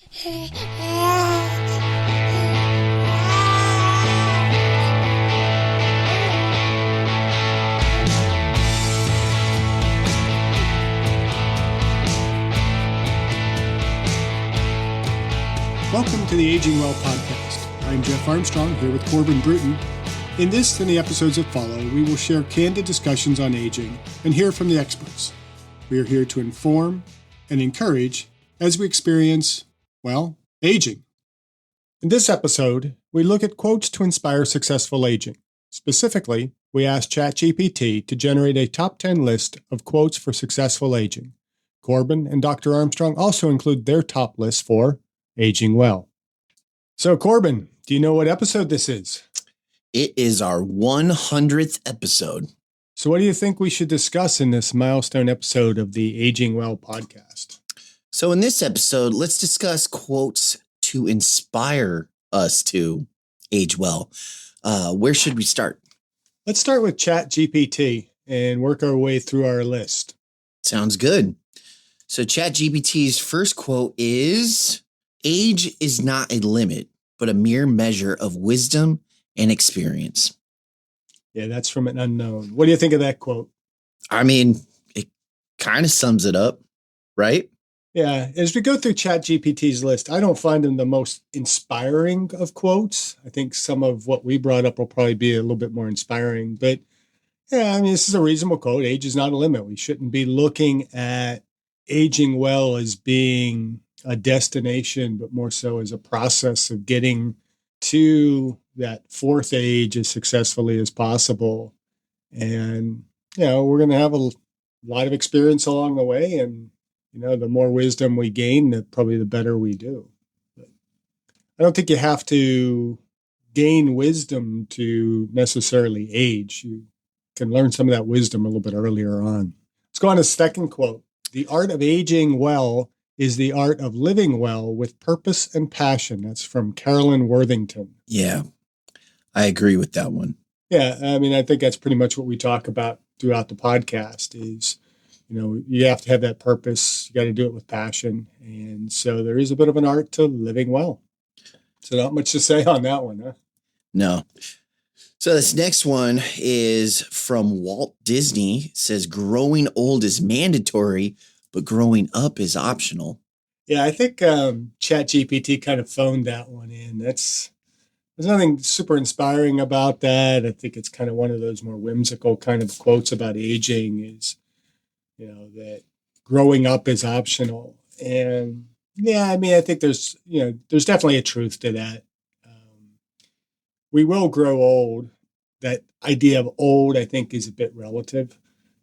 Welcome to the Aging Well podcast. I'm Jeff Armstrong here with Corbin Bruton. In this and the episodes that follow, we will share candid discussions on aging and hear from the experts. We are here to inform and encourage as we experience, well, aging. In this episode, we look at quotes to inspire successful aging. Specifically, we asked ChatGPT to generate a top 10 list of quotes for successful aging. Corbin and Dr. Armstrong also include their top list for aging well. So, Corbin, do you know what episode this is? It is our 100th episode. So what do you think we should discuss in this milestone episode of the Aging Well podcast? So in this episode, let's discuss quotes to inspire us to age well. Where should we start? Let's start with ChatGPT and work our way through our list. Sounds good. So ChatGPT's first quote is, "Age is not a limit, but a mere measure of wisdom and experience." Yeah, that's from an unknown. What do you think of that quote? I mean, it kind of sums it up, right? Yeah, as we go through ChatGPT's list, I don't find them the most inspiring of quotes. I think some of what we brought up will probably be a little bit more inspiring. But yeah, I mean, this is a reasonable quote. Age is not a limit. We shouldn't be looking at aging well as being a destination, but more so as a process of getting to that fourth age as successfully as possible. And, we're going to have a lot of experience along the way. And, the more wisdom we gain, probably the better we do. But I don't think you have to gain wisdom to necessarily age. You can learn some of that wisdom a little bit earlier on. Let's go on to the second quote. "The art of aging well is the art of living well with purpose and passion." That's from Carolyn Worthington. Yeah, I agree with that one. Yeah, I mean, I think that's pretty much what we talk about throughout the podcast is, you have to have that purpose. You got to do it with passion. And so there is a bit of an art to living well. So not much to say on that one, huh? No. So this next one is from Walt Disney. It says, "Growing old is mandatory, but growing up is optional." Yeah, I think ChatGPT kind of phoned that one in. There's nothing super inspiring about that. I think it's kind of one of those more whimsical kind of quotes about aging is, that growing up is optional. And yeah, I mean, I think there's definitely a truth to that. We will grow old. That idea of old, I think, is a bit relative.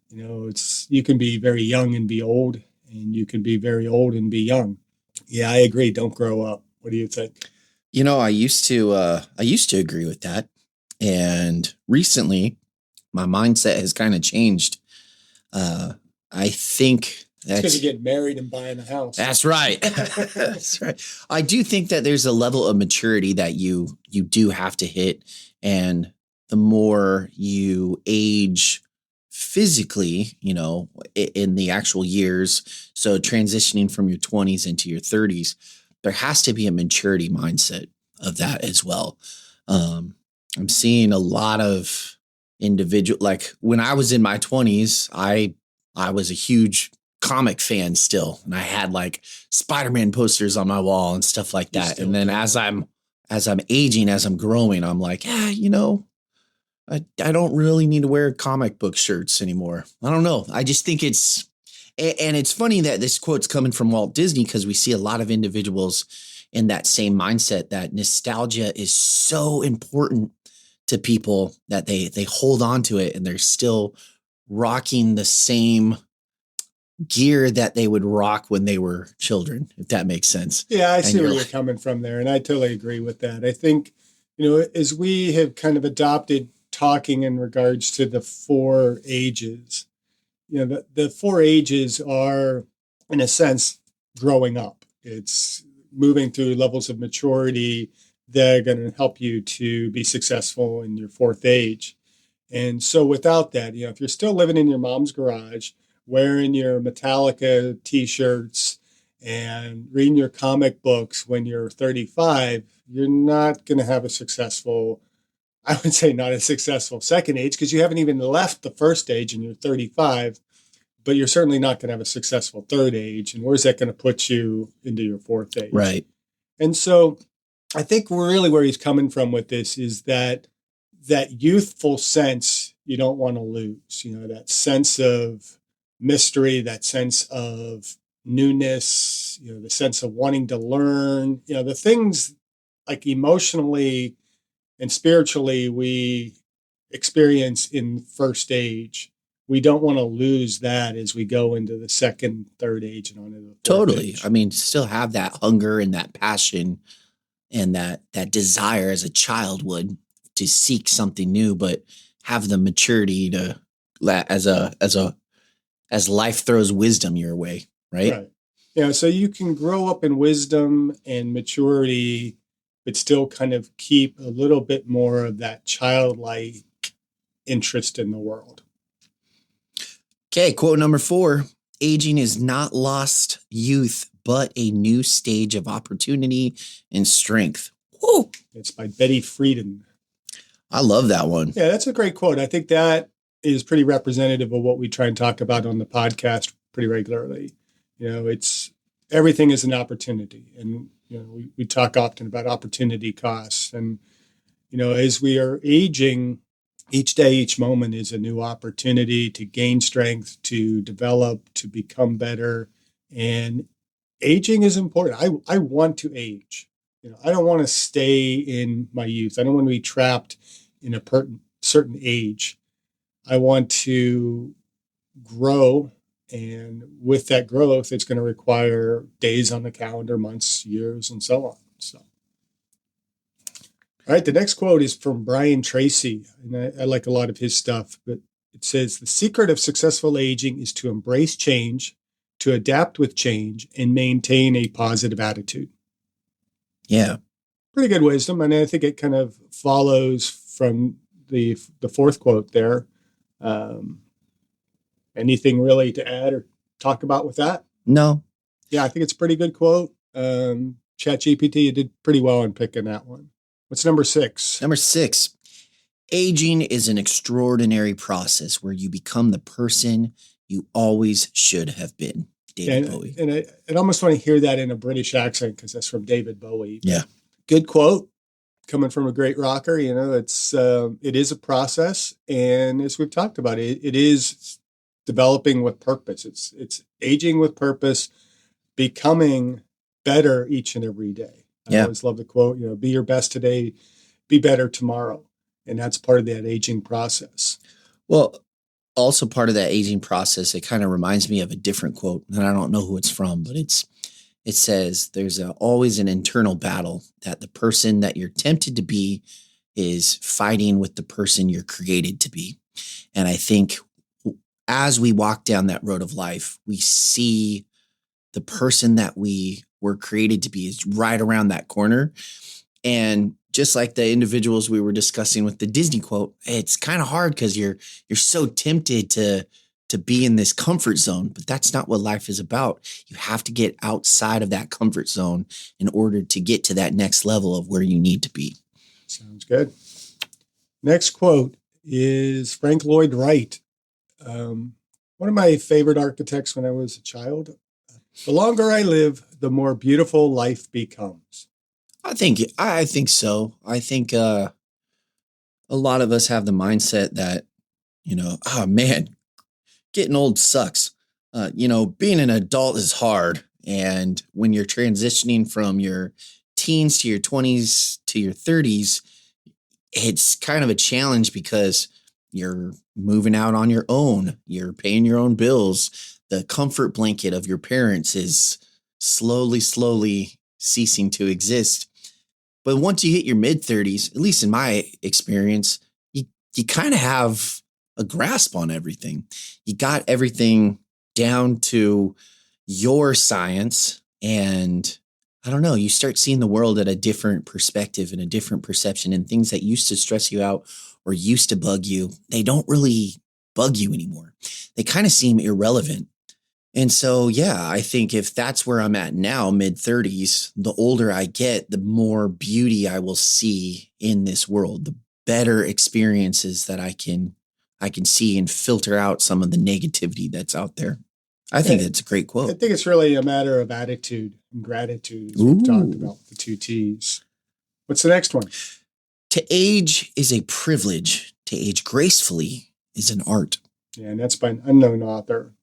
You can be very young and be old, and you can be very old and be young. Yeah, I agree. Don't grow up. What do you think? I used to agree with that. And recently my mindset has kind of changed. I think that's because you get married and buying a house. That's right. That's right. I do think that there's a level of maturity that you do have to hit. And the more you age physically, in the actual years, so transitioning from your 20s into your 30s, there has to be a maturity mindset of that as well. I'm seeing a lot of individual, like when I was in my 20s, I was a huge comic fan still, and I had like Spider-Man posters on my wall and stuff like that. And then as I'm aging, as I'm growing, I'm like, I don't really need to wear comic book shirts anymore. I don't know. I just think and it's funny that this quote's coming from Walt Disney because we see a lot of individuals in that same mindset that nostalgia is so important to people that they hold on to it and they're still rocking the same gear that they would rock when they were children, if that makes sense. Yeah, I see where you're coming from there. And I totally agree with that. I think, as we have kind of adopted talking in regards to the four ages, the four ages are, in a sense, growing up. It's moving through levels of maturity that are going to help you to be successful in your fourth age. And so without that, if you're still living in your mom's garage, wearing your Metallica t-shirts and reading your comic books when you're 35, you're not going to have a successful, I would say not a successful second age, because you haven't even left the first age and you're 35, but you're certainly not going to have a successful third age. And where's that going to put you into your fourth age? Right. And so I think really where he's coming from with this is that youthful sense you don't want to lose, that sense of mystery, that sense of newness, the sense of wanting to learn, the things like emotionally and spiritually we experience in first age. We don't want to lose that as we go into the second, third age and on into the fourth Totally. age. I mean, still have that hunger and that passion and that desire as a child would to seek something new, but have the maturity to as life throws wisdom your way, right? Right. So you can grow up in wisdom and maturity, but still kind of keep a little bit more of that childlike interest in the world. Okay, quote number 4. Aging is not lost youth, but a new stage of opportunity and strength. Whoa. It's by Betty Friedan. I love that one. Yeah, that's a great quote. I think that is pretty representative of what we try and talk about on the podcast pretty regularly. It's everything is an opportunity. And, we talk often about opportunity costs. And, as we are aging, each day, each moment is a new opportunity to gain strength, to develop, to become better. And aging is important. I want to age. I don't want to stay in my youth. I don't want to be trapped in a certain age. I want to grow. And with that growth, it's going to require days on the calendar, months, years, and so on. So. All right, the next quote is from Brian Tracy, and I like a lot of his stuff, but it says, "The secret of successful aging is to embrace change, to adapt with change, and maintain a positive attitude." Yeah. Pretty good wisdom, and I think it kind of follows from the fourth quote there. Anything really to add or talk about with that? No. Yeah, I think it's a pretty good quote. ChatGPT, you did pretty well in picking that one. What's number 6? Number 6, aging is an extraordinary process where you become the person you always should have been. David Bowie. And I almost want to hear that in a British accent because that's from David Bowie. Yeah. Good quote coming from a great rocker. It is a process. And as we've talked about, it is developing with purpose. It's aging with purpose, becoming better each and every day. I always love the quote, be your best today, be better tomorrow. And that's part of that aging process. Well, also part of that aging process, it kind of reminds me of a different quote, and I don't know who it's from, but it says there's always an internal battle that the person that you're tempted to be is fighting with the person you're created to be. And I think as we walk down that road of life, we see the person that we were created to be is right around that corner. And just like the individuals we were discussing with the Disney quote, it's kind of hard because you're so tempted to be in this comfort zone, but that's not what life is about. You have to get outside of that comfort zone in order to get to that next level of where you need to be. Sounds good. Next quote is Frank Lloyd Wright. One of my favorite architects when I was a child. "The longer I live, the more beautiful life becomes." I think so. I think a lot of us have the mindset that, oh man, getting old sucks. Being an adult is hard. And when you're transitioning from your teens to your 20s to your 30s, it's kind of a challenge because you're moving out on your own. You're paying your own bills. The comfort blanket of your parents is slowly ceasing to exist. But once you hit your mid-30s, at least in my experience, you kind of have a grasp on everything. You got everything down to your science, and I don't know, you start seeing the world at a different perspective and a different perception, and things that used to stress you out or used to bug you, they don't really bug you anymore. They kind of seem irrelevant. And so, yeah, I think if that's where I'm at now, mid-30s, the older I get, the more beauty I will see in this world, the better experiences that I can see and filter out some of the negativity that's out there. I think Yeah. that's a great I quote. think it's really a matter of attitude and gratitude, as we've talked Ooh. about the 2 T's. What's the next one? To age is a privilege. To age gracefully is an art. Yeah, and that's by an unknown author.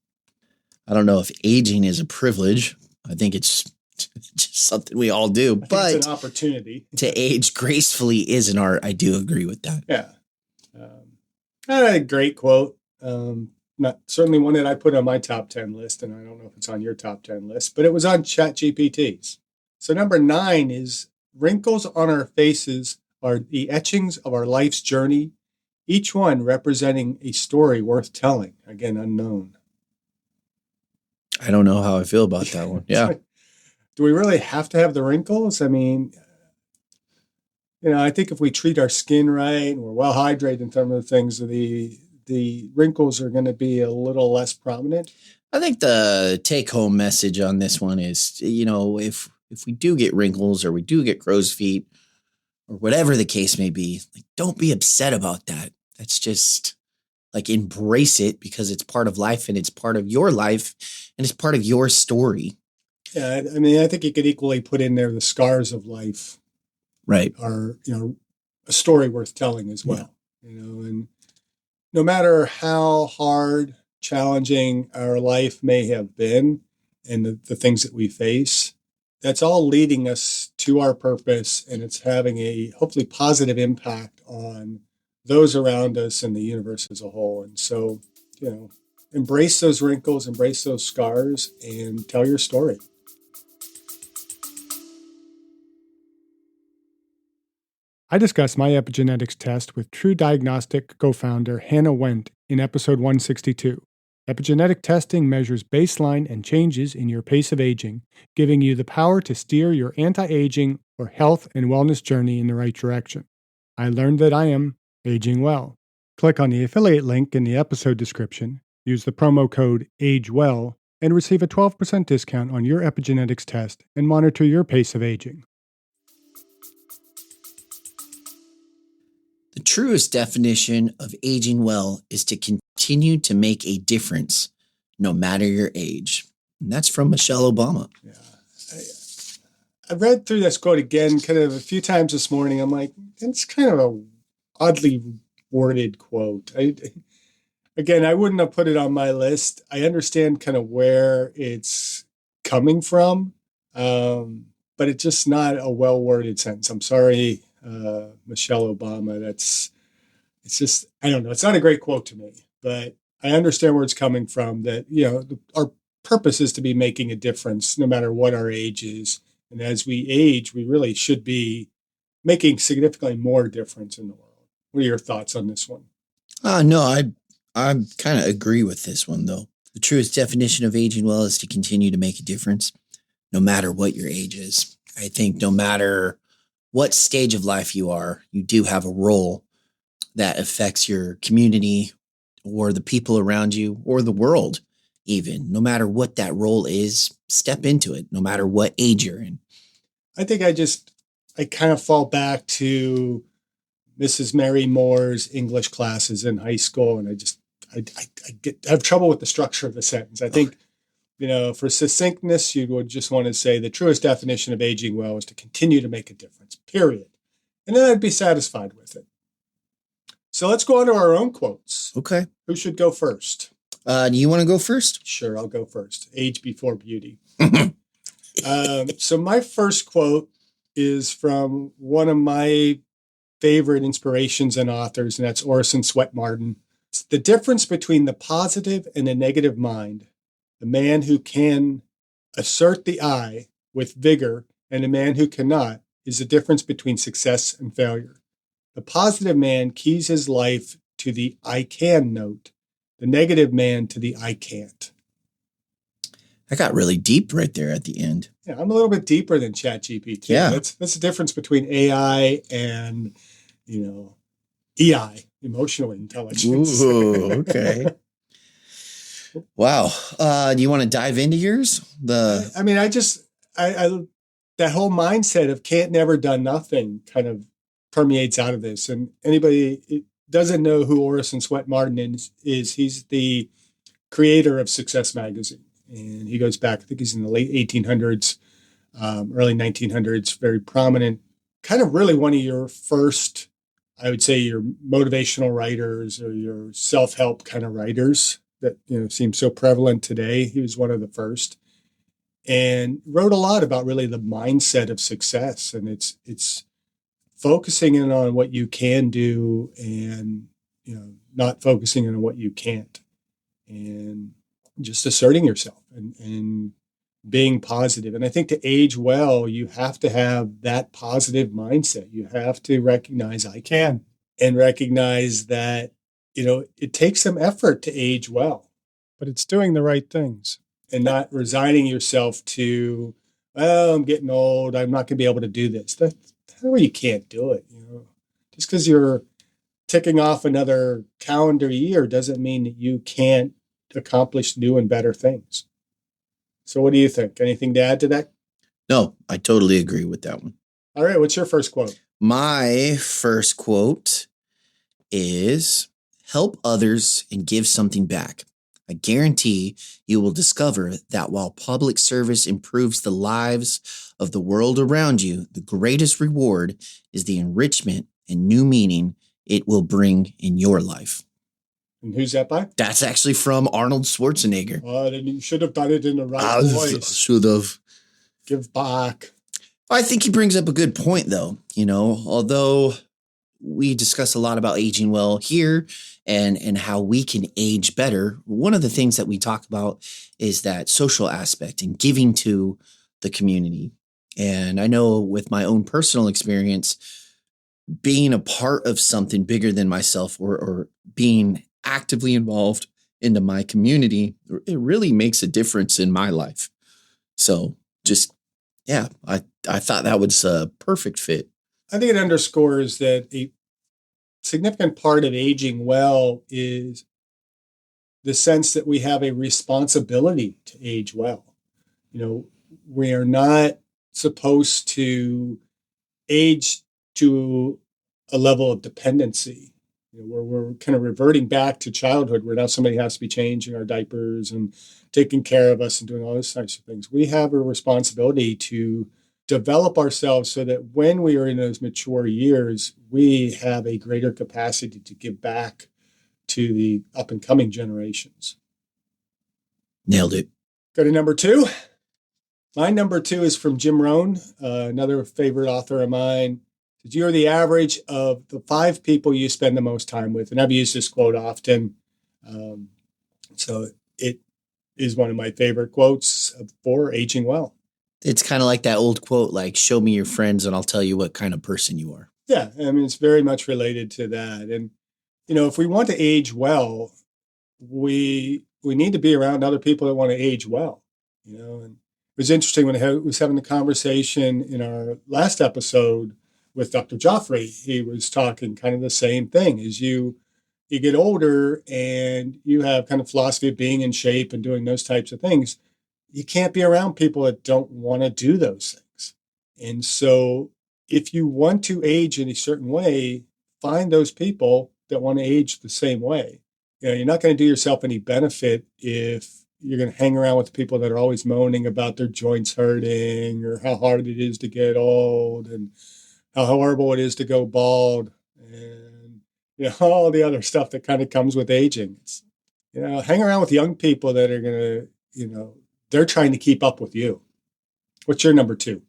I don't know if aging is a privilege. I think it's just something we all do. I think But it's an opportunity. to age gracefully is an art. I do agree with that. Yeah. A great quote. Not certainly one that I put on my top 10 list, and I don't know if it's on your top 10 list, but it was on ChatGPT's. So number 9 is wrinkles on our faces are the etchings of our life's journey, each one representing a story worth telling. Again, unknown. I don't know how I feel about that one. Yeah. Do we really have to have the wrinkles? I mean, I think if we treat our skin right and we're well hydrated and some of the things, the wrinkles are going to be a little less prominent. I think the take home message on this one is, if we do get wrinkles or we do get crow's feet or whatever the case may be, like, don't be upset about that. That's just like, embrace it because it's part of life and it's part of your life and it's part of your story. Yeah. I mean, I think you could equally put in there the scars of life. Right. Are, a story worth telling as well, and no matter how hard, challenging our life may have been and the things that we face, that's all leading us to our purpose, and it's having a hopefully positive impact on those around us and the universe as a whole. And so, embrace those wrinkles, embrace those scars, and tell your story. I discussed my epigenetics test with True Diagnostic co-founder Hannah Wendt in episode 162. Epigenetic testing measures baseline and changes in your pace of aging, giving you the power to steer your anti-aging or health and wellness journey in the right direction. I learned that I am aging well. Click on the affiliate link in the episode description, use the promo code AGEWELL, and receive a 12% discount on your epigenetics test and monitor your pace of aging. The truest definition of aging well is to continue to make a difference no matter your age. And that's from Michelle Obama. Yeah. I read through this quote again kind of a few times this morning. I'm like, it's kind of a oddly worded quote. I wouldn't have put it on my list. I understand kind of where it's coming from, but it's just not a well-worded sentence. I'm sorry, Michelle Obama. It's just, I don't know. It's not a great quote to me, but I understand where it's coming from, that, our purpose is to be making a difference no matter what our age is. And as we age, we really should be making significantly more difference in the world. What are your thoughts on this one? No, I kind of agree with this one, though. The truest definition of aging well is to continue to make a difference no matter what your age is. I think no matter what stage of life you are, you do have a role that affects your community or the people around you or the world even. No matter what that role is, step into it, no matter what age you're in. I think I kind of fall back to Mrs. Mary Moore's English classes in high school, and I have trouble with the structure of the sentence. I think, for succinctness, you would just want to say the truest definition of aging well is to continue to make a difference, period. And then I'd be satisfied with it. So let's go on to our own quotes. Okay. Who should go first? Do you want to go first? Sure, I'll go first. Age before beauty. So my first quote is from one of my favorite inspirations and authors, and that's Orison Swett Marden. It's the difference between the positive and the negative mind. The man who can assert the I with vigor and the man who cannot is the difference between success and failure. The positive man keys his life to the I can note, the negative man to the I can't. I got really deep right there at the end. Yeah, I'm a little bit deeper than ChatGPT. Yeah. That's the difference between AI and, EI, emotional intelligence. Ooh, okay. Wow. Do you want to dive into yours? I mean, I that whole mindset of can't, never, done, nothing kind of permeates out of this. And anybody doesn't know who Orison Swett Martin is, he's the creator of Success Magazine. And he goes back, I think he's in the late 1800s, early 1900s, very prominent, kind of really one of your first, I would say, your motivational writers or your self-help kind of writers that, seem so prevalent today. He was one of the first and wrote a lot about really the mindset of success. And it's focusing in on what you can do and, not focusing on what you can't, and just asserting yourself and being positive. And I think to age well, you have to have that positive mindset. You have to recognize I can, and recognize that, it takes some effort to age well, but it's doing the right things and not resigning yourself to, well, I'm getting old, I'm not going to be able to do this. That's where you can't do it. Just because you're ticking off another calendar year doesn't mean that you can't accomplish new and better things. So what do you think? Anything to add to that? No, I totally agree with that one. All right. What's your first quote? My first quote is help others and give something back. I guarantee you will discover that while public service improves the lives of the world around you, the greatest reward is the enrichment and new meaning it will bring in your life. And who's that by? That's actually from Arnold Schwarzenegger. Oh, then you should have done it in the right voice. Should have. Give back. I think he brings up a good point, though. Although we discuss a lot about aging well here and how we can age better, one of the things that we talk about is that social aspect and giving to the community. And I know with my own personal experience, being a part of something bigger than myself or being actively involved into my community, it really makes a difference in my life. So just, yeah, I thought that was a perfect fit. I think it underscores that a significant part of aging well is the sense that we have a responsibility to age well. We are not supposed to age to a level of dependency, where we're kind of reverting back to childhood, where now somebody has to be changing our diapers and taking care of us and doing all those types of things. We have a responsibility to develop ourselves so that when we are in those mature years, we have a greater capacity to give back to the up and coming generations. Nailed it. Go to number 2. My number 2 is from Jim Rohn, another favorite author of mine. You're the average of the 5 people you spend the most time with. And I've used this quote often. So it is one of my favorite quotes for aging well. It's kind of like that old quote, like, show me your friends and I'll tell you what kind of person you are. Yeah, I mean, it's very much related to that. And, if we want to age well, we need to be around other people that want to age well, And it was interesting when I was having a conversation in our last episode with Dr. Joffrey. He was talking kind of the same thing. As you get older and you have kind of philosophy of being in shape and doing those types of things, you can't be around people that don't want to do those things. And so if you want to age in a certain way, find those people that want to age the same way. You're not going to do yourself any benefit if you're going to hang around with people that are always moaning about their joints hurting or how hard it is to get old and how horrible it is to go bald and all the other stuff that kind of comes with aging. It's, hang around with young people that are going to, they're trying to keep up with you. What's your number 2?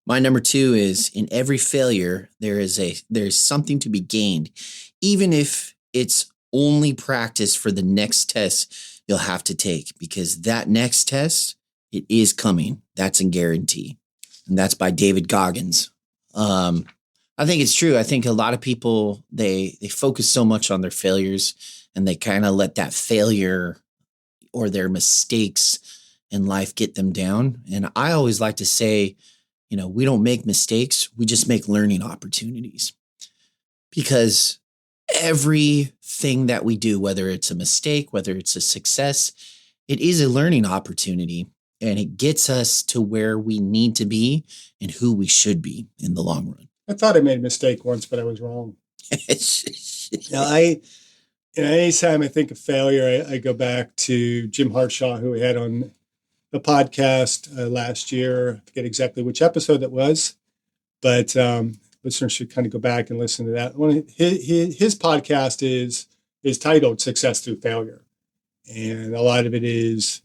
My number 2 is in every failure, there's something to be gained, even if it's only practice for the next test you'll have to take, because that next test, it is coming. That's a guarantee. And that's by David Goggins. I think it's true. I think a lot of people, they focus so much on their failures and they kind of let that failure or their mistakes in life get them down. And I always like to say, we don't make mistakes. We just make learning opportunities, because everything that we do, whether it's a mistake, whether it's a success, it is a learning opportunity, and it gets us to where we need to be and who we should be in the long run. I thought I made a mistake once, but I was wrong. Now, anytime I think of failure, I go back to Jim Hartshaw, who we had on the podcast last year. I forget exactly which episode that was, but listeners should kind of go back and listen to that. His podcast is titled Success Through Failure. And a lot of it is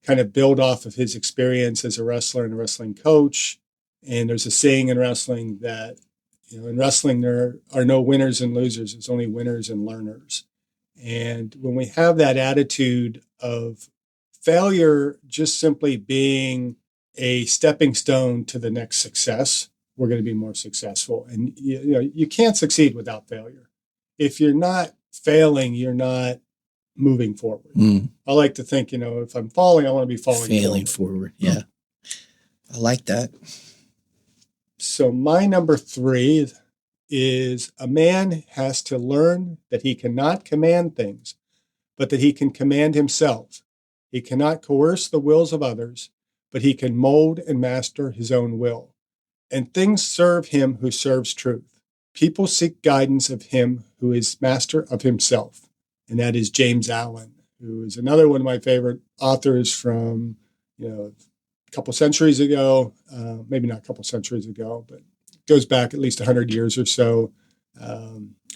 kind of build off of his experience as a wrestler and a wrestling coach. And there's a saying in wrestling that, in wrestling, there are no winners and losers. It's only winners and learners. And when we have that attitude of failure just simply being a stepping stone to the next success, we're going to be more successful. And you can't succeed without failure. If you're not failing, you're not moving forward. I like to think, if I'm falling, I want to be failing forward. Yeah. I like that. So my number 3 is a man has to learn that he cannot command things, but that he can command himself. He cannot coerce the wills of others, but he can mold and master his own will. And things serve him who serves truth. People seek guidance of him who is master of himself. And that is James Allen, who is another one of my favorite authors from, a couple centuries ago, maybe not a couple centuries ago, but goes back at least 100 years or so,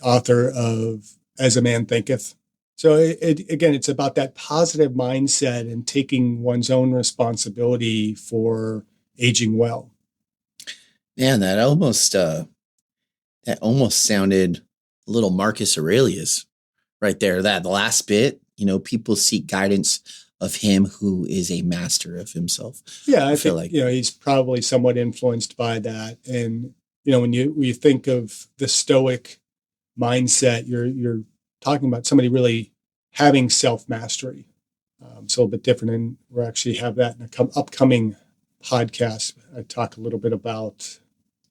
author of As a Man Thinketh. So again, it's about that positive mindset and taking one's own responsibility for aging well. Man, that almost sounded a little Marcus Aurelius right there. That last bit, people seek guidance of him who is a master of himself. Yeah, I feel like he's probably somewhat influenced by that. And when you think of the Stoic mindset, you're talking about somebody really having self-mastery. It's a little bit different, and we'll actually have that in an upcoming podcast. I talk a little bit about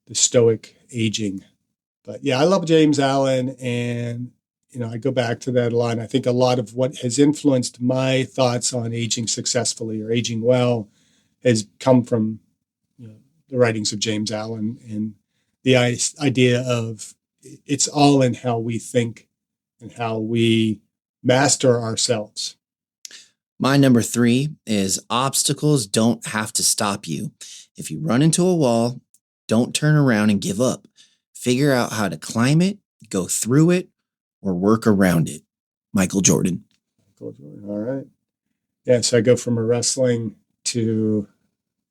the Stoic aging. But yeah, I love James Allen, and I go back to that a lot. And I think a lot of what has influenced my thoughts on aging successfully or aging well has come from the writings of James Allen and the idea of it's all in how we think and how we master ourselves. My number 3 is obstacles don't have to stop you. If you run into a wall, don't turn around and give up. Figure out how to climb it, go through it, or work around it. Michael Jordan. All right. Yeah, so I go from a wrestling to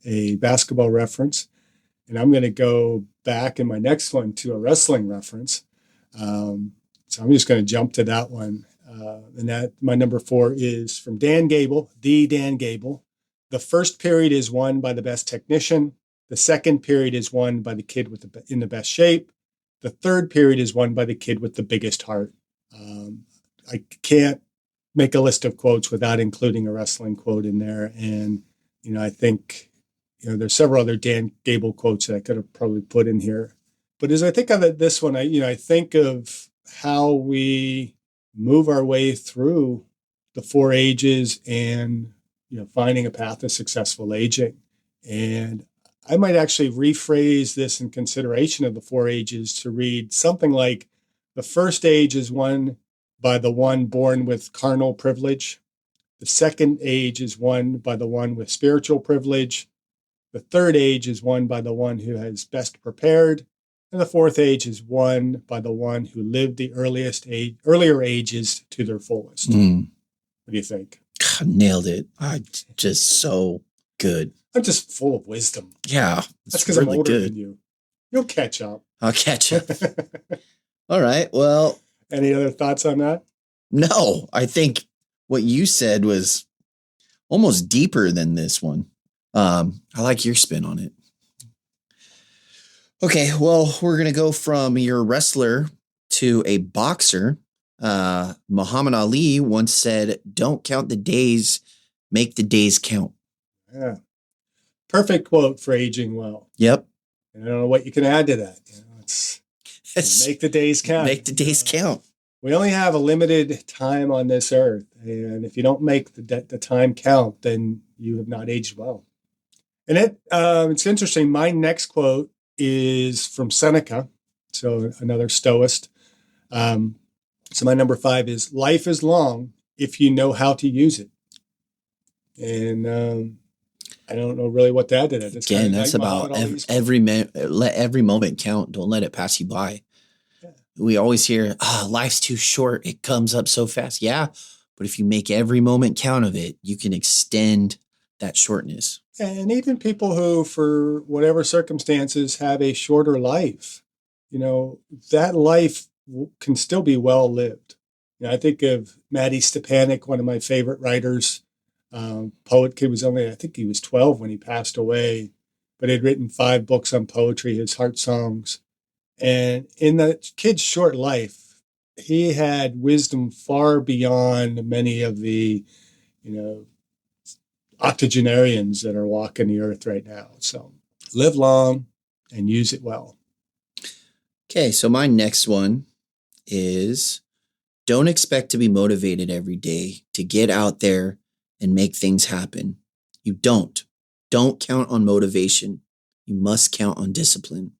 a basketball reference, and I'm going to go back in my next one to a wrestling reference. So I'm just going to jump to that one. And that my number 4 is from Dan Gable, the Dan Gable. The first period is won by the best technician. The second period is won by the kid in the best shape. The third period is won by the kid with the biggest heart. I can't make a list of quotes without including a wrestling quote in there. And, I think, there's several other Dan Gable quotes that I could have probably put in here. But as I think of this one, I think of how we move our way through the 4 ages and, finding a path to successful aging. And I might actually rephrase this in consideration of the 4 ages to read something like the first age is won by the one born with carnal privilege. The second age is won by the one with spiritual privilege. The third age is won by the one who has best prepared. And the fourth age is won by the one who lived the earlier ages to their fullest. What do you think? God, nailed it. Just so good. I'm just full of wisdom. Yeah. That's because really I'm older than you. You'll catch up. I'll catch up. All right. Well, any other thoughts on that? No, I think what you said was almost deeper than this one. I like your spin on it. Okay. Well, we're going to go from your wrestler to a boxer. Muhammad Ali once said, "Don't count the days, make the days count." Yeah. Perfect quote for aging well. Yep. I don't know what you can add to that. It's make the days count. Make the days count. we only have a limited time on this earth. And if you don't make the time count, then you have not aged well. And it's interesting. My next quote is from Seneca, so another Stoist. So my number 5 is, life is long if you know how to use it. And I don't know really what to add to that. Again, that's about let every moment count. Don't let it pass you by. Yeah. We always hear, life's too short. It comes up so fast. Yeah. But if you make every moment count of it, you can extend that shortness. And even people who, for whatever circumstances, have a shorter life, that life can still be well lived. I think of Matty Stepanek, one of my favorite writers, poet. Kid was I think he was 12 when he passed away, but he'd written 5 books on poetry, his Heart Songs. And in the kid's short life, he had wisdom far beyond many of the, octogenarians that are walking the earth right now. So live long and use it well. Okay, so my next one is, don't expect to be motivated every day to get out there and make things happen. You don't. Don't count on motivation. You must count on discipline.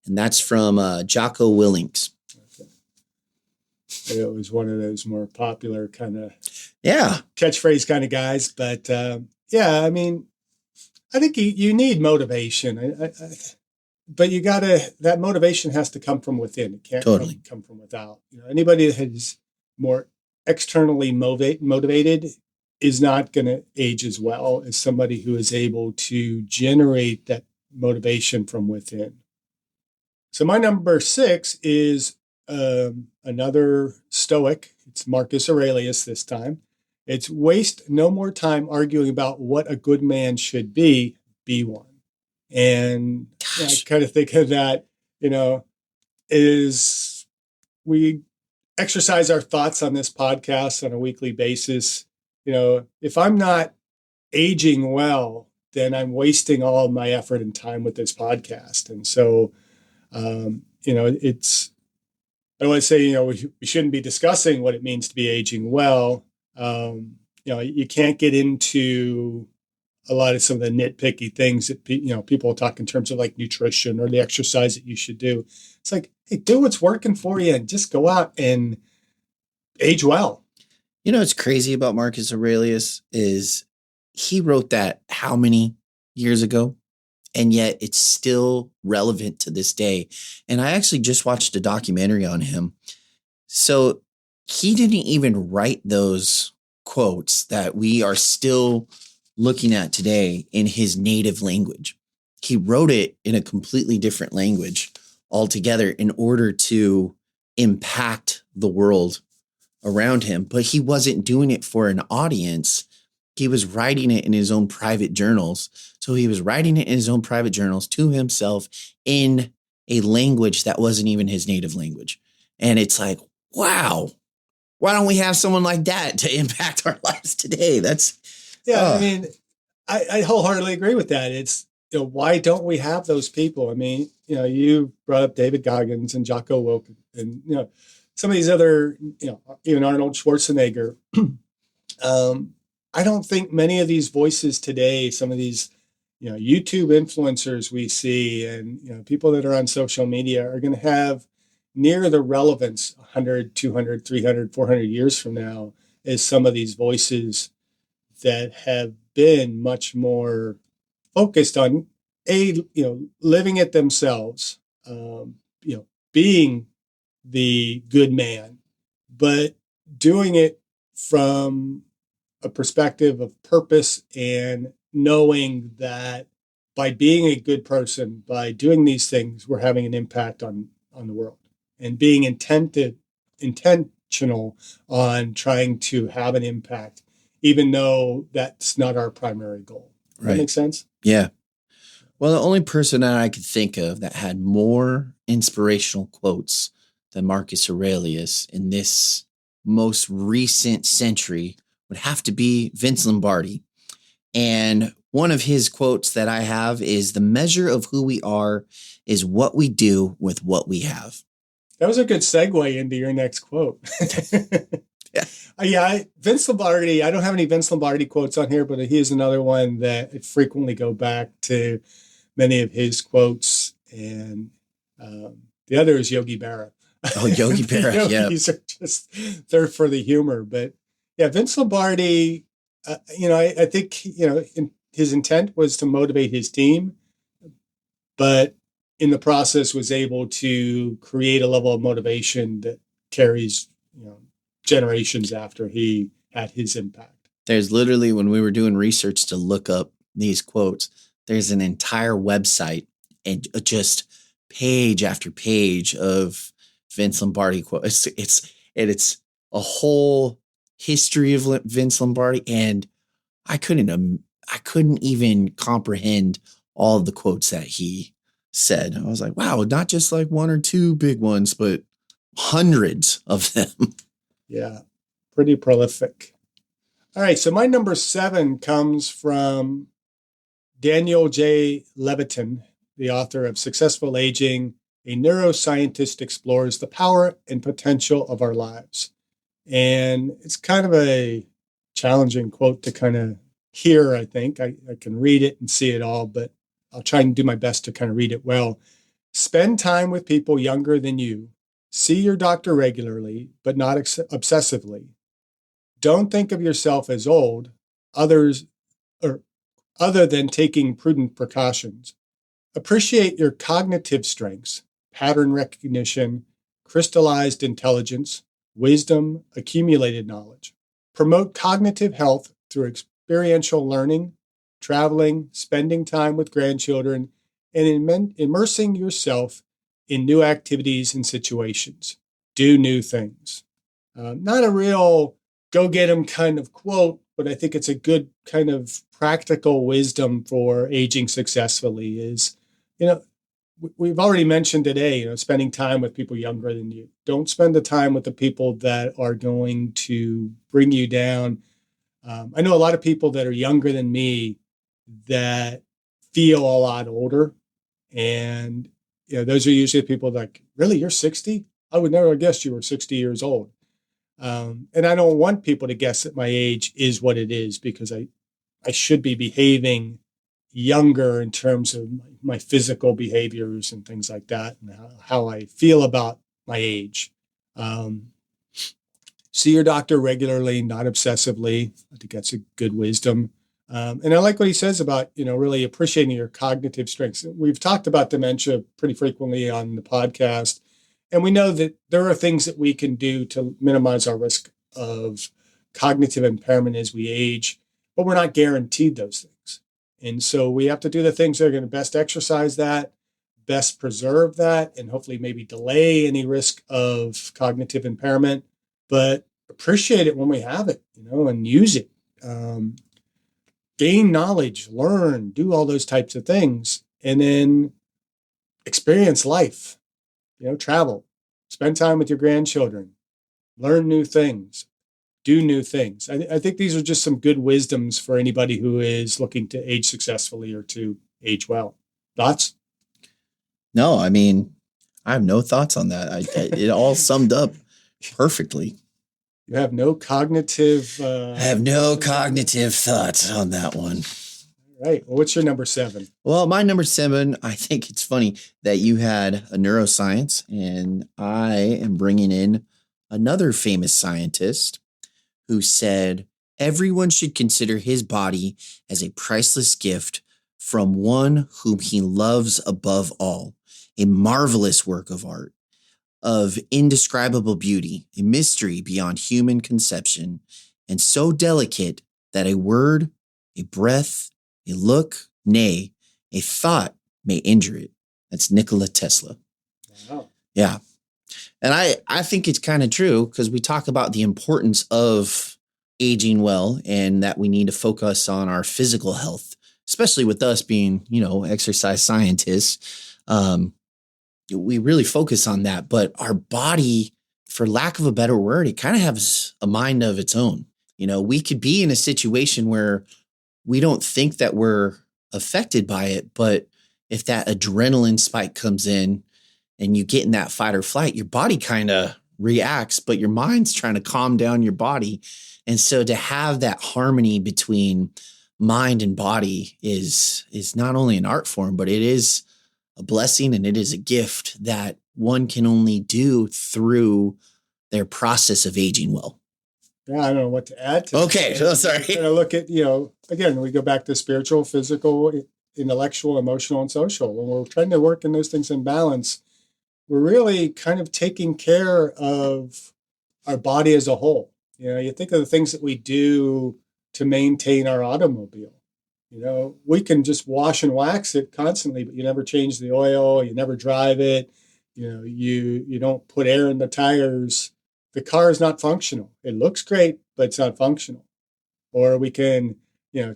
And that's from Jocko Willink. Okay. It was one of those more popular kind of catchphrase kind of guys. But I mean, I think you need motivation. But that motivation has to come from within. It can't come from without. Anybody that is more externally motivated is not going to age as well as somebody who is able to generate that motivation from within. So my number 6 is another Stoic. It's Marcus Aurelius this time. It's, waste no more time arguing about what a good man should be one. And I kind of think of that, is we exercise our thoughts on this podcast on a weekly basis. If I'm not aging well, then I'm wasting all of my effort and time with this podcast. And so, it's, I don't want to say, we shouldn't be discussing what it means to be aging well. You can't get into a lot of some of the nitpicky things that, people talk in terms of like nutrition or the exercise that you should do. It's like, hey, do what's working for you and just go out and age well. What's crazy about Marcus Aurelius is he wrote that how many years ago? And yet it's still relevant to this day. And I actually just watched a documentary on him. So he didn't even write those quotes that we are still looking at today in his native language. He wrote it in a completely different language altogether in order to impact the world around him. But he wasn't doing it for an audience. He was writing it in his own private journals. So he was writing it in his own private journals to himself in a language that wasn't even his native language. And it's like, wow, why don't we have someone like that to impact our lives today? I mean, I wholeheartedly agree with that. It's, why don't we have those people? I mean, you brought up David Goggins and Jocko Willink and, some of these other, even Arnold Schwarzenegger. I don't think many of these voices today, some of these, YouTube influencers we see and, people that are on social media are going to have near the relevance 100, 200, 300, 400 years from now as some of these voices that have been much more focused on living it themselves, being the good man, but doing it from a perspective of purpose and knowing that by being a good person, by doing these things, we're having an impact on the world and being intentional on trying to have an impact, even though that's not our primary goal. Does that make sense? Yeah. Well, the only person that I could think of that had more inspirational quotes than Marcus Aurelius in this most recent century would have to be Vince Lombardi. And one of his quotes that I have is, the measure of who we are is what we do with what we have. That was a good segue into your next quote. Yeah. Vince Lombardi. I don't have any Vince Lombardi quotes on here, but he is another one that I frequently go back to many of his quotes. And the other is Yogi Berra. Oh, Yogi Berra. Yeah. These are just, they're for the humor. But yeah, Vince Lombardi, I think, his intent was to motivate his team, but in the process was able to create a level of motivation that carries, generations after he had his impact. There's literally, when we were doing research to look up these quotes, there's an entire website and just page after page of Vince Lombardi quotes. It's a whole history of Vince Lombardi, and I couldn't even comprehend all of the quotes that he said. I was like, wow, not just like one or two big ones, but hundreds of them. Yeah, pretty prolific. All right, so my number 7 comes from Daniel J. Levitin, the author of Successful Aging. A neuroscientist explores the power and potential of our lives. And it's kind of a challenging quote to kind of hear, I think. I can read it and see it all, but I'll try and do my best to kind of read it well. Spend time with people younger than you. See your doctor regularly, but not obsessively. Don't think of yourself as old, other than taking prudent precautions. Appreciate your cognitive strengths, pattern recognition, crystallized intelligence, wisdom, accumulated knowledge. Promote cognitive health through experiential learning, traveling, spending time with grandchildren, and immersing yourself in new activities and situations. Do new things. Not a real go get 'em kind of quote, but I think it's a good kind of practical wisdom for aging successfully is, we've already mentioned today, spending time with people younger than you. Don't spend the time with the people that are going to bring you down. I know a lot of people that are younger than me that feel a lot older. And, those are usually people like, really, you're 60? I would never have guessed you were 60 years old. And I don't want people to guess that my age is what it is, because I should be behaving younger in terms of my physical behaviors and things like that, and how I feel about my age. See your doctor regularly, not obsessively. I think that's a good wisdom. And I like what he says about, really appreciating your cognitive strengths. We've talked about dementia pretty frequently on the podcast. And we know that there are things that we can do to minimize our risk of cognitive impairment as we age, but we're not guaranteed those things. And so we have to do the things that are going to best exercise that, best preserve that, and hopefully maybe delay any risk of cognitive impairment, but appreciate it when we have it, and use it. Gain knowledge, learn, do all those types of things, and then experience life, travel, spend time with your grandchildren, learn new things, do new things. I think these are just some good wisdoms for anybody who is looking to age successfully or to age well. Thoughts? No, I mean, I have no thoughts on that. It all summed up perfectly. You have no cognitive... I have no cognitive thoughts on that one. All right. Well, what's your number 7? Well, my number 7, I think it's funny that you had a neuroscience, and I am bringing in another famous scientist who said everyone should consider his body as a priceless gift from one whom he loves above all, a marvelous work of art, of indescribable beauty, a mystery beyond human conception, and so delicate that a word, a breath, a look, nay, a thought may injure it. That's Nikola Tesla. Wow. Yeah. And I think it's kind of true, because we talk about the importance of aging well and that we need to focus on our physical health, especially with us being, exercise scientists. We really focus on that, but our body, for lack of a better word, it kind of has a mind of its own. We could be in a situation where we don't think that we're affected by it, but if that adrenaline spike comes in, and you get in that fight or flight, your body kind of reacts, but your mind's trying to calm down your body. And so to have that harmony between mind and body is not only an art form, but it is a blessing, and it is a gift that one can only do through their process of aging well. Yeah, I don't know what to add to Okay, that. sorry. Kind of look at, again, we go back to spiritual, physical, intellectual, emotional, and social. When we're trying to work in those things in balance, we're really kind of taking care of our body as a whole. You think of the things that we do to maintain our automobile. We can just wash and wax it constantly, but you never change the oil, you never drive it, you don't put air in the tires. The car is not functional. It looks great, but it's not functional. Or we can,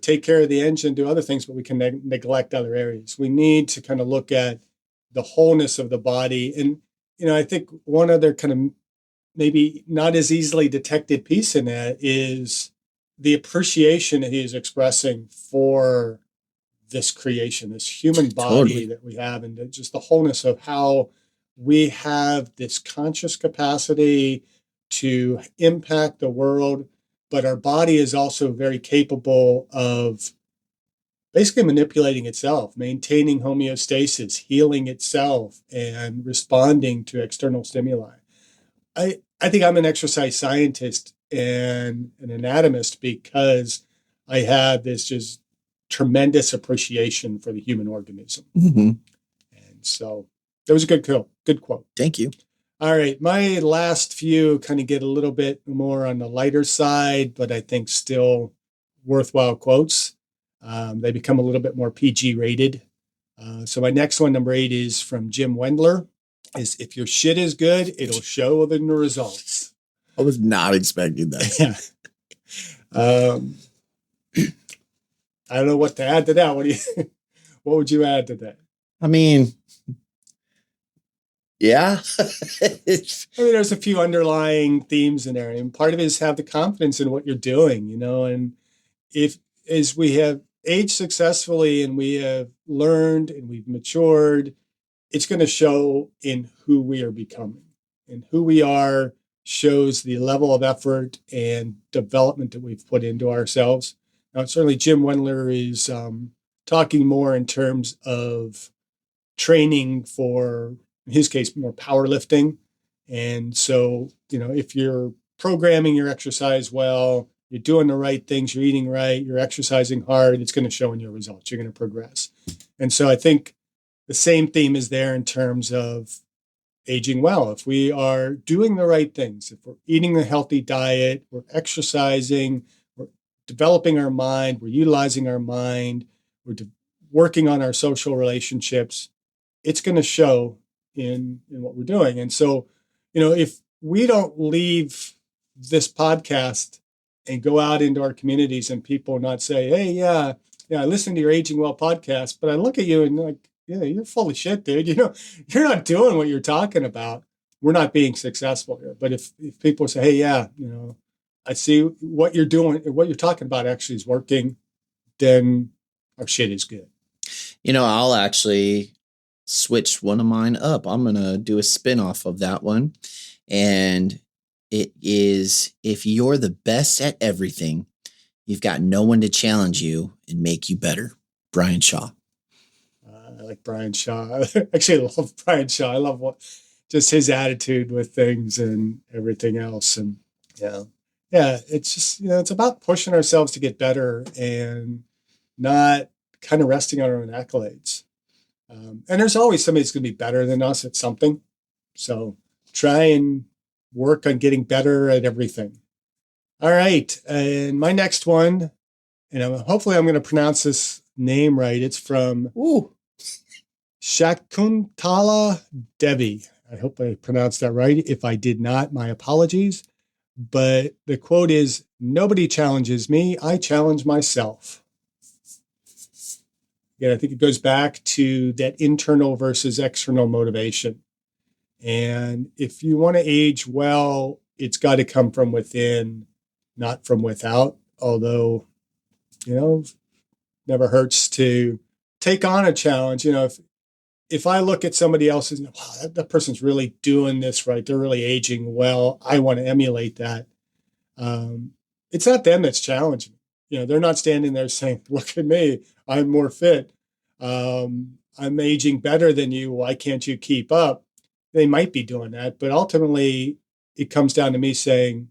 take care of the engine, do other things, but we can neglect other areas. We need to kind of look at the wholeness of the body. And, I think one other kind of maybe not as easily detected piece in that is the appreciation that he is expressing for this creation, this human body Totally. that we have, and just the wholeness of how we have this conscious capacity to impact the world, but our body is also very capable of basically manipulating itself, maintaining homeostasis, healing itself, and responding to external stimuli. I think I'm an exercise scientist and an anatomist because I have this just tremendous appreciation for the human organism. Mm-hmm. And so that was a good quote. Thank you. All right. My last few kind of get a little bit more on the lighter side, but I think still worthwhile quotes. They become a little bit more PG rated. So my next one, number 8, is from Jim Wendler. Is if your shit is good, it'll show in the results. I was not expecting that. Yeah. I don't know what to add to that. What would you add to that? I mean, yeah. There's a few underlying themes in there. And part of it is have the confidence in what you're doing, and if as we have aged successfully and we have learned and we've matured, it's going to show in who we are becoming. And who we are shows the level of effort and development that we've put into ourselves. Now, certainly Jim Wendler is talking more in terms of training for, in his case, more powerlifting. And so, if you're programming your exercise well, you're doing the right things, you're eating right, you're exercising hard, it's going to show in your results. You're going to progress. And so I think the same theme is there in terms of aging well. If we are doing the right things, if we're eating a healthy diet, we're exercising, we're developing our mind, we're utilizing our mind, we're working on our social relationships, it's going to show in what we're doing. And so, if we don't leave this podcast and go out into our communities and people not say, hey, yeah, I listen to your Aging Well podcast, but I look at you and like, yeah, you're full of shit, dude. You're not doing what you're talking about. We're not being successful here. But if people say, hey, yeah, I see what you're doing, what you're talking about actually is working, then our shit is good. I'll actually switch one of mine up. I'm going to do a spin-off of that one. And it is, if you're the best at everything, you've got no one to challenge you and make you better. Brian Shaw. I like Brian Shaw. Actually, I love Brian Shaw. I love just his attitude with things and everything else. And yeah, it's just, it's about pushing ourselves to get better and not kind of resting on our own accolades. And there's always somebody that's going to be better than us at something. So try and work on getting better at everything. All right. And my next one, and hopefully I'm going to pronounce this name right. It's from Shakuntala Devi. I hope I pronounced that right. If I did not, my apologies. But the quote is, nobody challenges me. I challenge myself. Yeah, I think it goes back to that internal versus external motivation. And if you want to age well, it's got to come from within, not from without. Although, never hurts to take on a challenge. If if I look at somebody else and wow, that person's really doing this right, they're really aging well, I want to emulate that. It's not them that's challenging. They're not standing there saying, "Look at me, I'm more fit. I'm aging better than you. Why can't you keep up?" They might be doing that, but ultimately, it comes down to me saying,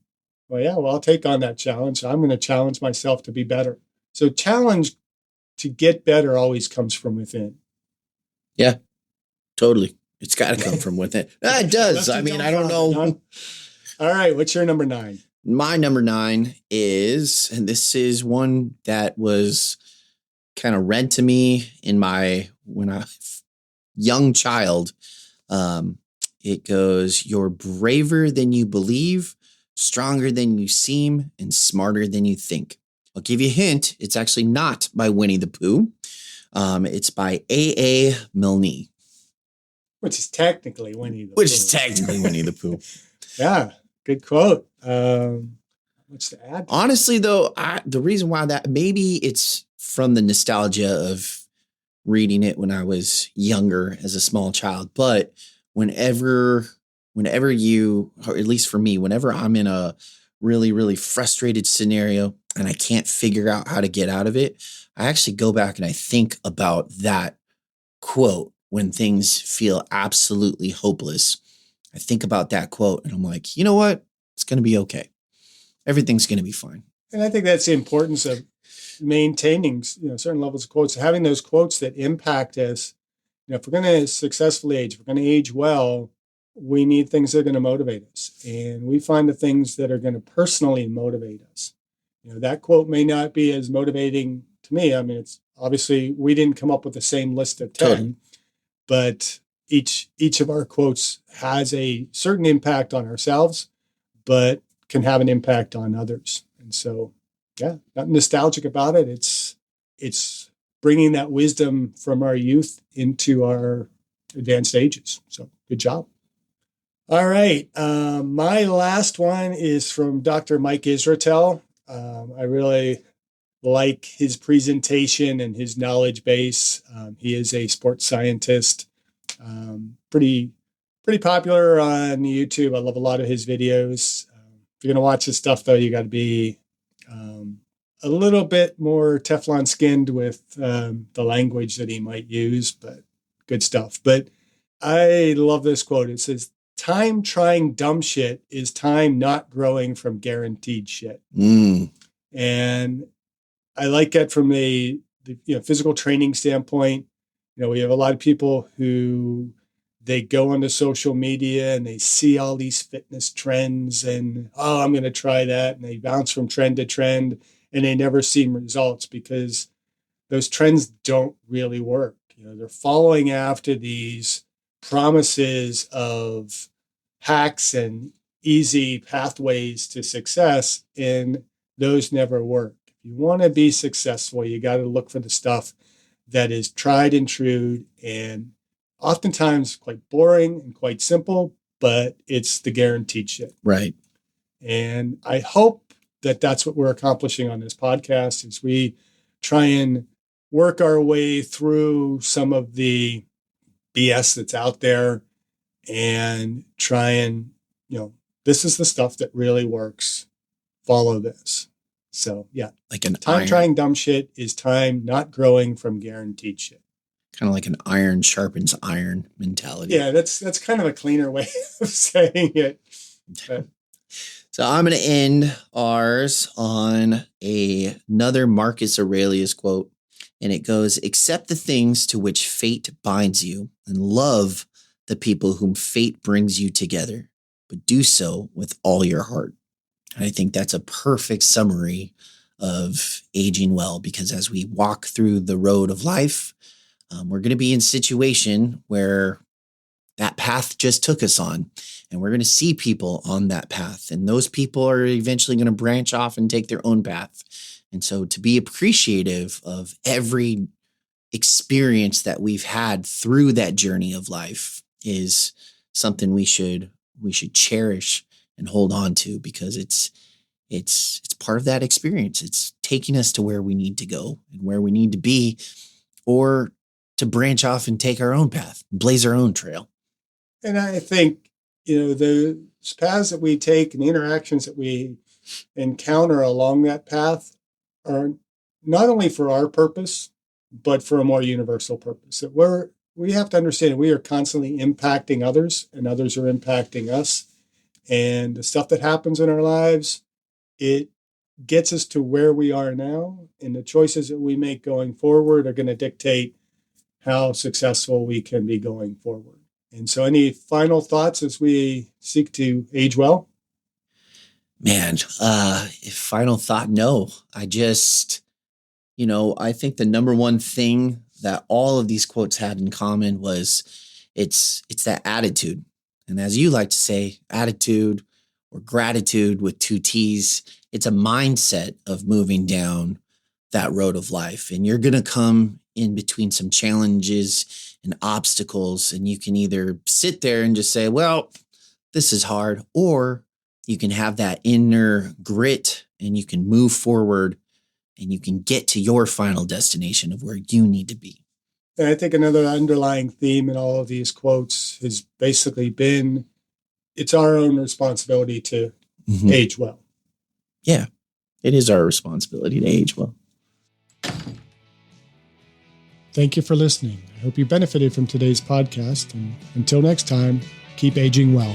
"Well, yeah, well, I'll take on that challenge. I'm going to challenge myself to be better." So, challenge to get better always comes from within. Yeah, totally. It's got to come from within. It does. I mean, I don't know. Huh? All right. What's your number 9? My number 9 is, and this is one that was kind of read to me when I was young child. It goes, "You're braver than you believe, stronger than you seem, and smarter than you think." I'll give you a hint. It's actually not by Winnie the Pooh. It's by A.A. Milne. Which is technically Winnie the Which Pooh. is technically Winnie the Pooh. Yeah, good quote. What's to add? Honestly, though, the reason why that, maybe it's from the nostalgia of reading it when I was younger as a small child, but whenever you, or at least for me, whenever I'm in a really, really frustrated scenario and I can't figure out how to get out of it, I actually go back and I think about that quote when things feel absolutely hopeless. I think about that quote and I'm like, you know what? It's going to be okay. Everything's going to be fine. And I think that's the importance of maintaining, certain levels of quotes, having those quotes that impact us. If we're going to successfully age, if we're going to age well, we need things that are going to motivate us. And we find the things that are going to personally motivate us. That quote may not be as motivating to me. I mean, it's obviously we didn't come up with the same list of 10, totally. But each of our quotes has a certain impact on ourselves, but can have an impact on others. And so, yeah, not nostalgic about it. It's bringing that wisdom from our youth into our advanced ages. So good job. All right. My last one is from Dr. Mike Israetel. I really like his presentation and his knowledge base. He is a sports scientist, pretty popular on YouTube. I love a lot of his videos. If you're going to watch his stuff, though, you got to be a little bit more Teflon skinned with the language that he might use, but good stuff. But I love this quote. It says, "Time trying dumb shit is time not growing from guaranteed shit." And I like that from the physical training standpoint. We have a lot of people who they go onto social media and they see all these fitness trends and, oh, I'm going to try that. And they bounce from trend to trend and they never see results because those trends don't really work. They're following after these promises of hacks and easy pathways to success, and those never work. If you want to be successful, you got to look for the stuff that is tried and true and oftentimes quite boring and quite simple, but it's the guaranteed shit. Right. And I hope that that's what we're accomplishing on this podcast is we try and work our way through some of the BS that's out there and try and, this is the stuff that really works. Follow this. So yeah, like an time trying dumb shit is time not growing from guaranteed shit. Kind of like an iron sharpens iron mentality. Yeah, that's kind of a cleaner way of saying it. But. So I'm going to end ours on another Marcus Aurelius quote, and it goes, "Accept the things to which fate binds you and love the people whom fate brings you together, but do so with all your heart." And I think that's a perfect summary of aging well, because as we walk through the road of life, we're going to be in a situation where that path just took us on, and we're going to see people on that path, and those people are eventually going to branch off and take their own path. And so to be appreciative of every experience that we've had through that journey of life is something we should cherish and hold on to, because it's part of that experience. It's taking us to where we need to go and where we need to be, or to branch off and take our own path, blaze our own trail. And I think, the paths that we take and the interactions that we encounter along that path are not only for our purpose, but for a more universal purpose. That we have to understand that we are constantly impacting others and others are impacting us. And the stuff that happens in our lives, it gets us to where we are now. And the choices that we make going forward are going to dictate how successful we can be going forward. And so any final thoughts as we seek to age well? Man, final thought, no. I just, I think the number one thing that all of these quotes had in common was it's that attitude. And as you like to say, attitude or gratitude with 2 T's, it's a mindset of moving down that road of life. And you're going to come in between some challenges and obstacles, and you can either sit there and just say, well, this is hard, or you can have that inner grit and you can move forward and you can get to your final destination of where you need to be. And I think another underlying theme in all of these quotes has basically been it's our own responsibility to age well. Yeah, it is our responsibility to age well. Thank you for listening. I hope you benefited from today's podcast. And until next time, keep aging well.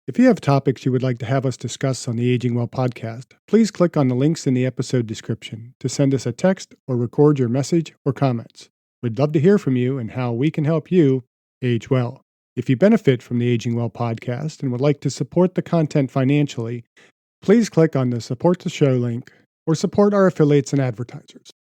If you have topics you would like to have us discuss on the Aging Well podcast, please click on the links in the episode description to send us a text or record your message or comments. We'd love to hear from you and how we can help you age well. If you benefit from the Aging Well podcast and would like to support the content financially, please click on the Support the Show link or support our affiliates and advertisers.